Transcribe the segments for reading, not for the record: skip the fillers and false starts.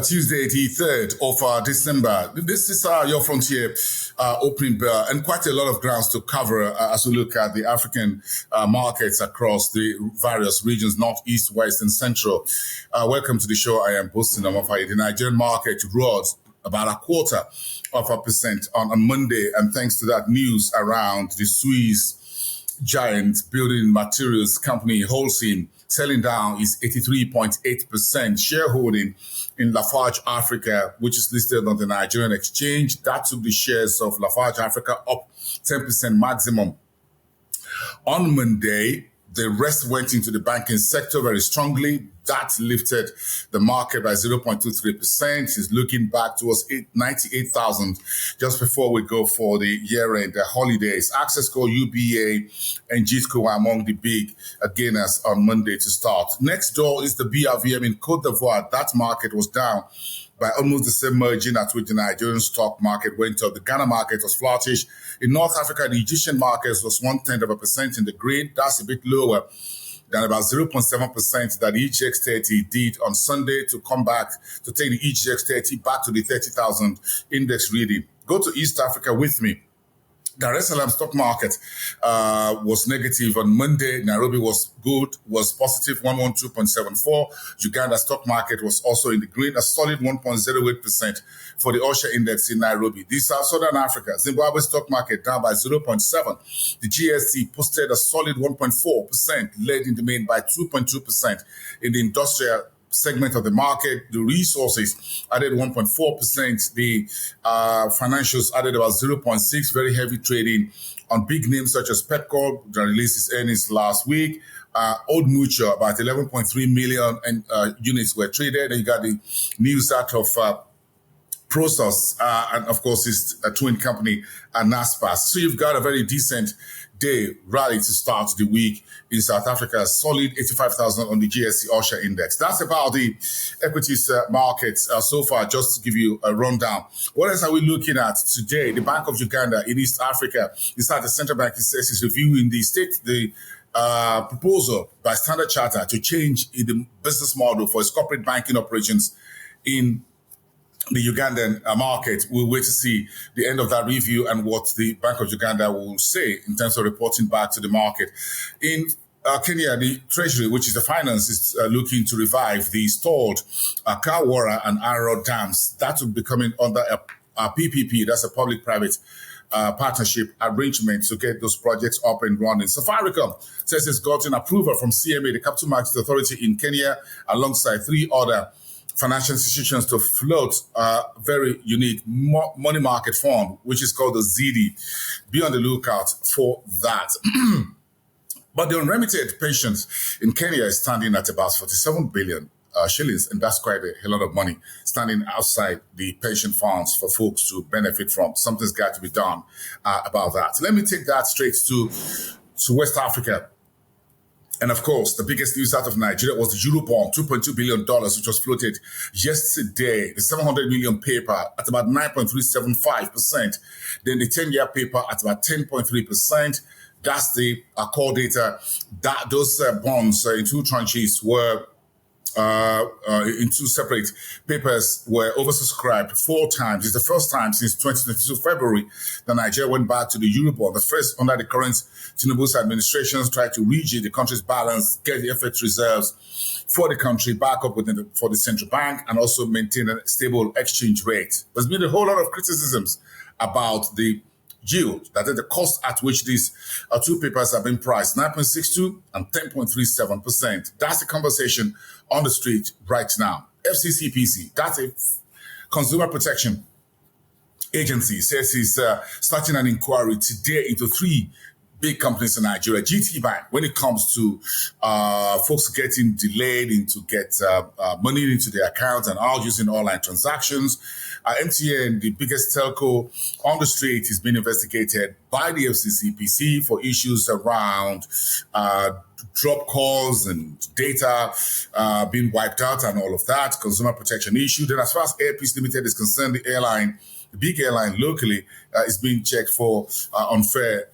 Tuesday, the 3rd of December. This is your frontier opening bell, and quite a lot of grounds to cover as we look at the African markets across the various regions, north, east, west, and central. Welcome to the show. I am Boston Amafai. The Nigerian market rose about 0.25% on Monday, and thanks to that news around the Tues giant building materials company Holcim selling down is 83.8% shareholding in Lafarge Africa, which is listed on the Nigerian exchange. That took the shares of Lafarge Africa up 10% maximum. On Monday, the rest went into the banking sector very strongly. That lifted the market by 0.23%. It's looking back towards 98,000 just before we go for the year-end holidays. Access Code, UBA, and GTCO are among the big gainers on Monday to start. Next door is the BRVM in Cote d'Ivoire. That market was down by almost the same margin at which the Nigerian stock market went up. The Ghana market was flattish. In North Africa, the Egyptian market was 0.1% in the green. That's a bit lower than about 0.7% that the EGX30 did on Sunday to come back, to take the EGX30 back to the 30,000 index reading. Go to East Africa with me. Dar es Salaam stock market was negative on Monday. Nairobi was good, was positive 112.74. Uganda stock market was also in the green, a solid 1.08% for the Osha index in Nairobi. This is Southern Africa. Zimbabwe stock market down by 0.7. The GSC posted a solid 1.4%, led in the main by 2.2% in the industrial segment of the market. The resources added 1.4%. The financials added about 0.6%. Very heavy trading on big names such as Pepco that released its earnings last week. Old Mutual, about 11.3 million units were traded. And you got the news out of Prosus, and of course, its twin company, Naspers. So you've got a very decent day rally to start the week in South Africa. Solid 85,000 on the GSC Osha index. That's about the equities markets so far, just to give you a rundown. What else are we looking at today? The Bank of Uganda in East Africa is at the central bank. It says it's reviewing the proposal by Standard Chartered to change the business model for its corporate banking operations in the Ugandan market. We'll wait to see the end of that review and what the Bank of Uganda will say in terms of reporting back to the market. In Kenya, the Treasury, which is the finance, is looking to revive the stalled Kawara and Aro dams. That will be coming under a PPP, that's a public-private partnership arrangement to get those projects up and running. Safaricom says it's gotten approval from CMA, the Capital Markets Authority in Kenya, alongside 3 other financial institutions to float a very unique money market fund, which is called the Ziidi. Be on the lookout for that. But the unremitted pensions in Kenya is standing at about 47 billion shillings, and that's quite a lot of money standing outside the pension funds for folks to benefit from. Something's got to be done about that. Let me take that straight to West Africa. And of course, the biggest news out of Nigeria was the Eurobond, $2.2 billion, which was floated yesterday. The 700 million paper at about 9.375%. Then the 10-year paper at about 10.3%. That's the core data. That those bonds in 2 tranches were in 2 separate papers were oversubscribed 4 times. It's the first time since 2022 February that Nigeria went back to the Eurobond. The first under the current Tinubu's administrations tried to rejig the country's balance, get the FX reserves for the country back up for the central bank, and also maintain a stable exchange rate. There's been a whole lot of criticisms about the yield, that is the cost at which these 2 papers have been priced, 9.62 and 10.37%. That's the conversation on the street right now. FCCPC, that's a consumer protection agency, says it's starting an inquiry today into 3 big companies in Nigeria. GTBank, when it comes to folks getting delayed into get money into their accounts and all using online transactions. MTN, the biggest telco on the street, is being investigated by the FCCPC for issues around drop calls and data being wiped out and all of that, consumer protection issue. Then as far as Airpeace Limited is concerned, the airline the big airline locally, is being checked for unfair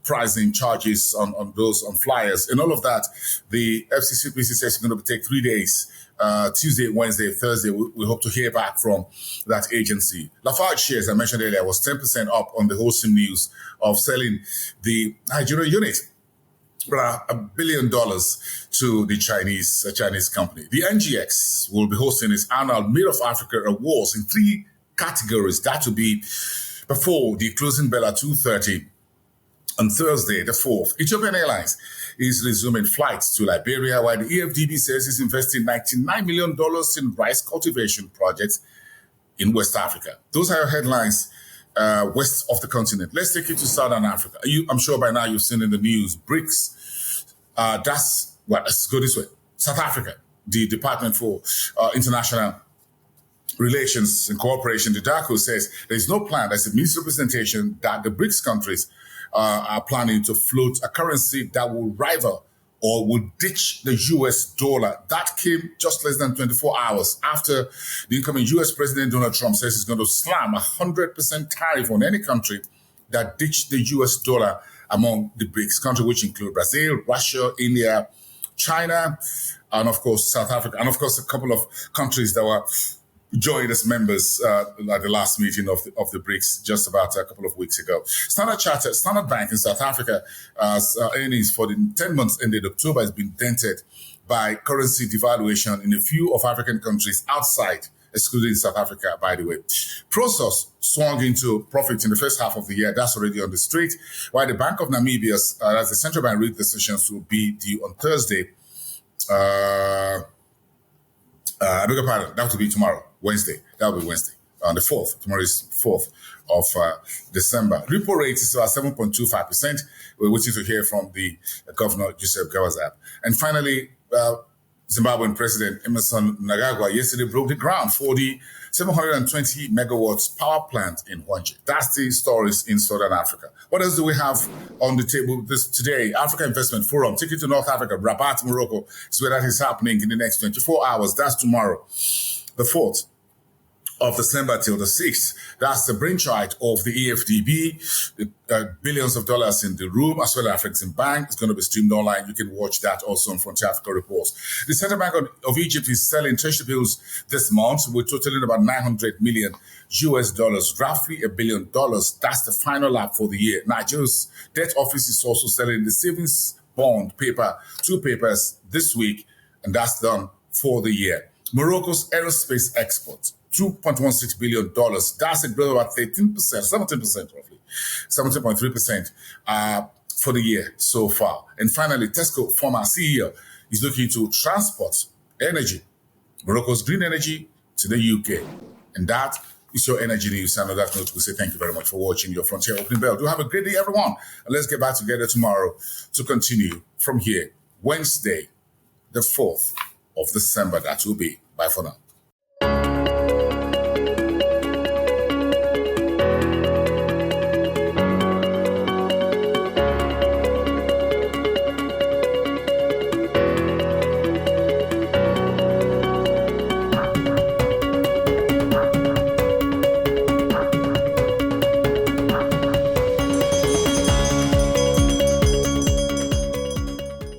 pricing charges on flyers. And all of that, the FCCPC says it's going to take 3 days. Tuesday, Wednesday, Thursday, we hope to hear back from that agency. Lafarge shares, I mentioned earlier, was 10% up on the wholesome news of selling the Nigerian unit. $1 billion to the Chinese company. The NGX will be hosting its annual Made of Africa Awards in 3 categories. That will be before the closing bell at 2:30 on Thursday, the 4th. Ethiopian Airlines is resuming flights to Liberia, while the EFDB says it's investing $99 million in rice cultivation projects in West Africa. Those are your headlines west of the continent. Let's take you to Southern Africa. I'm sure by now you've seen in the news, BRICS. Let's go this way. South Africa, the Department for International Relations and Cooperation, the DACO, says there's no plan, there's a misrepresentation that the BRICS countries are planning to float a currency that will rival or will ditch the US dollar. That came just less than 24 hours after the incoming US President Donald Trump says he's going to slam 100% tariff on any country that ditched the US dollar among the BRICS countries, which include Brazil, Russia, India, China, and of course, South Africa, and of course, a couple of countries that were joined as members at the last meeting of the BRICS just about a couple of weeks ago. Standard Bank in South Africa, earnings for the 10 months ended October has been dented by currency devaluation in a few of African countries outside, excluding South Africa, by the way. Prosus swung into profit in the first half of the year. That's already on the street. While the Bank of Namibia's, as the central bank rate decisions will be due on Thursday, I beg your pardon, that will be tomorrow, Wednesday. That will be Wednesday, on the 4th. Tomorrow is 4th of December. Repo rate is about 7.25%. We're waiting to hear from the Governor, Joseph Gawazab. And finally, Zimbabwean President Emmerson Mnangagwa yesterday broke the ground for the 720 megawatts power plant in Hwange. That's the stories in Southern Africa. What else do we have on the table today? Africa Investment Forum. Take you to North Africa, Rabat, Morocco. Is where that is happening in the next 24 hours. That's tomorrow, the 4th of December till the 6th. That's the brainchild of the EFDB, billions of dollars in the room, as well as FCCPC. It's going to be streamed online. You can watch that also on Frontier Africa Reports. The Central Bank of Egypt is selling treasury bills this month. We're totaling about $900 million, roughly $1 billion. That's the final lap for the year. Nigeria's debt office is also selling the savings bond paper, 2 papers this week, and that's done for the year. Morocco's aerospace exports, $2.16 billion. That's a growth of about 13%, 17% roughly, 17.3% for the year so far. And finally, Tesco former CEO is looking to transport energy, Morocco's green energy, to the UK. And that is your energy news. And on that note, we say thank you very much for watching your Frontier Opening Bell. Do have a great day, everyone. And let's get back together tomorrow to continue from here. Wednesday, the 4th of December, that will be. Bye for now.